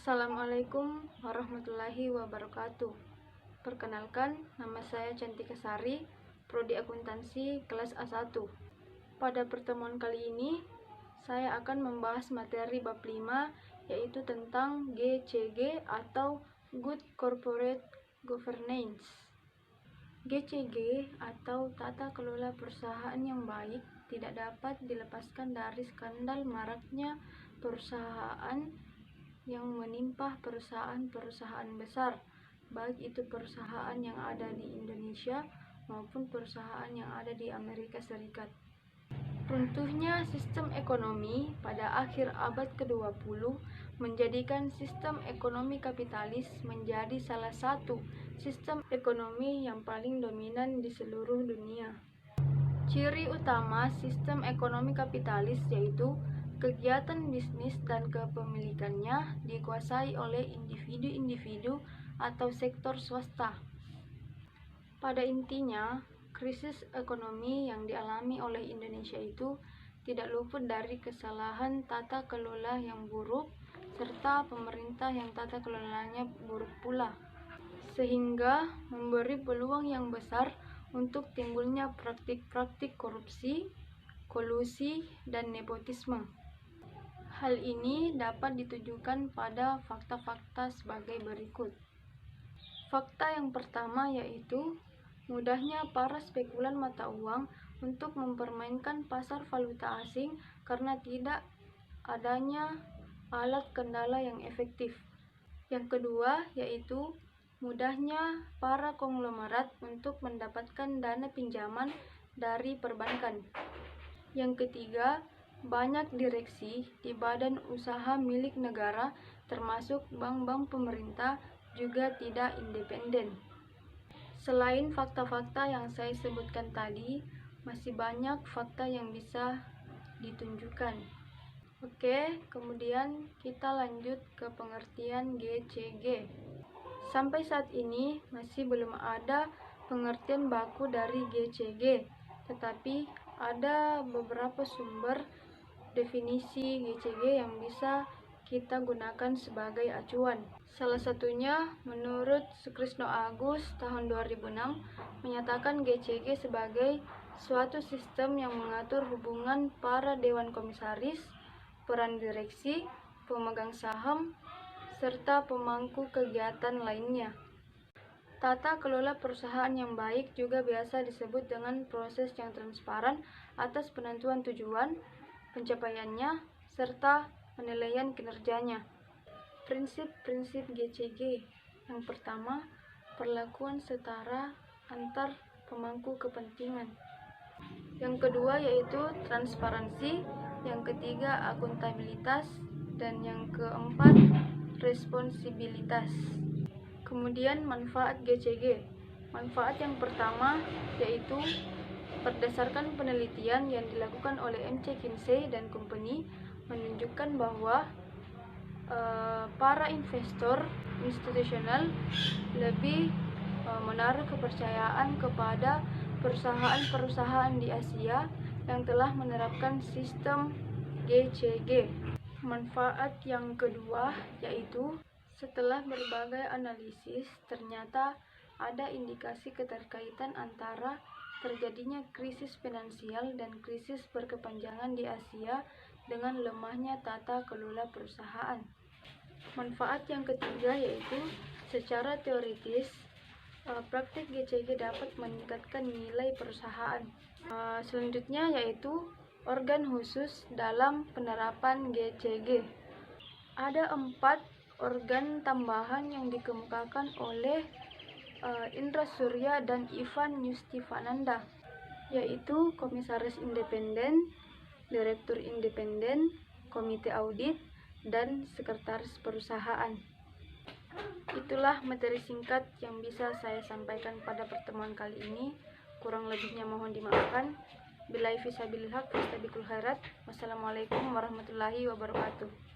Assalamualaikum warahmatullahi wabarakatuh. Perkenalkan, nama saya Cantika Sari, Prodi Akuntansi kelas A1. Pada pertemuan kali ini, saya akan membahas materi bab 5, yaitu tentang GCG atau Good Corporate Governance. GCG atau tata kelola perusahaan yang baik tidak dapat dilepaskan dari skandal maraknya perusahaan yang menimpa perusahaan-perusahaan besar, baik itu perusahaan yang ada di Indonesia maupun perusahaan yang ada di Amerika Serikat. Runtuhnya sistem ekonomi pada akhir abad ke-20 menjadikan sistem ekonomi kapitalis menjadi salah satu sistem ekonomi yang paling dominan di seluruh dunia. Ciri utama sistem ekonomi kapitalis yaitu kegiatan bisnis dan kepemilikannya dikuasai oleh individu-individu atau sektor swasta. Pada intinya, krisis ekonomi yang dialami oleh Indonesia itu tidak luput dari kesalahan tata kelola yang buruk serta pemerintah yang tata kelolanya buruk pula, sehingga memberi peluang yang besar untuk timbulnya praktik-praktik korupsi, kolusi, dan nepotisme. Hal ini dapat ditujukan pada fakta-fakta sebagai berikut. Fakta yang pertama yaitu mudahnya para spekulan mata uang untuk mempermainkan pasar valuta asing karena tidak adanya alat kendala yang efektif. Yang kedua yaitu mudahnya para konglomerat untuk mendapatkan dana pinjaman dari perbankan. Yang ketiga, banyak direksi di badan usaha milik negara termasuk bank-bank pemerintah juga tidak independen. Selain fakta-fakta yang saya sebutkan tadi, masih banyak fakta yang bisa ditunjukkan. Oke, kemudian kita lanjut ke pengertian GCG. Sampai saat ini masih belum ada pengertian baku dari GCG, tetapi ada beberapa sumber definisi GCG yang bisa kita gunakan sebagai acuan. Salah satunya menurut Sukrisno Agus tahun 2006 menyatakan GCG sebagai suatu sistem yang mengatur hubungan para dewan komisaris, peran direksi, pemegang saham, serta pemangku kegiatan lainnya. Tata kelola perusahaan yang baik juga biasa disebut dengan proses yang transparan atas penentuan tujuan, pencapaiannya, serta penilaian kinerjanya. Prinsip-prinsip GCG. Yang pertama, perlakuan setara antar pemangku kepentingan. Yang kedua yaitu transparansi, yang ketiga akuntabilitas, dan yang keempat responsibilitas. Kemudian manfaat GCG. Manfaat yang pertama yaitu berdasarkan penelitian yang dilakukan oleh MC Kinsey dan Company menunjukkan bahwa para investor institusional lebih menaruh kepercayaan kepada perusahaan-perusahaan di Asia yang telah menerapkan sistem GCG. Manfaat yang kedua yaitu setelah berbagai analisis ternyata ada indikasi keterkaitan antara terjadinya krisis finansial dan krisis berkepanjangan di Asia dengan lemahnya tata kelola perusahaan. Manfaat yang ketiga yaitu secara teoritis praktik GCG dapat meningkatkan nilai perusahaan. Selanjutnya yaitu organ khusus dalam penerapan GCG. Ada 4 organ tambahan yang dikemukakan oleh Indra Surya dan Ivan Yustifananda, yaitu komisaris independen, direktur independen, komite audit, dan sekretaris perusahaan. Itulah materi singkat yang bisa saya sampaikan pada pertemuan kali ini. Kurang lebihnya mohon dimaafkan. Billahi fisabilillah, fastabiqul khairat. Wassalamualaikum warahmatullahi wabarakatuh.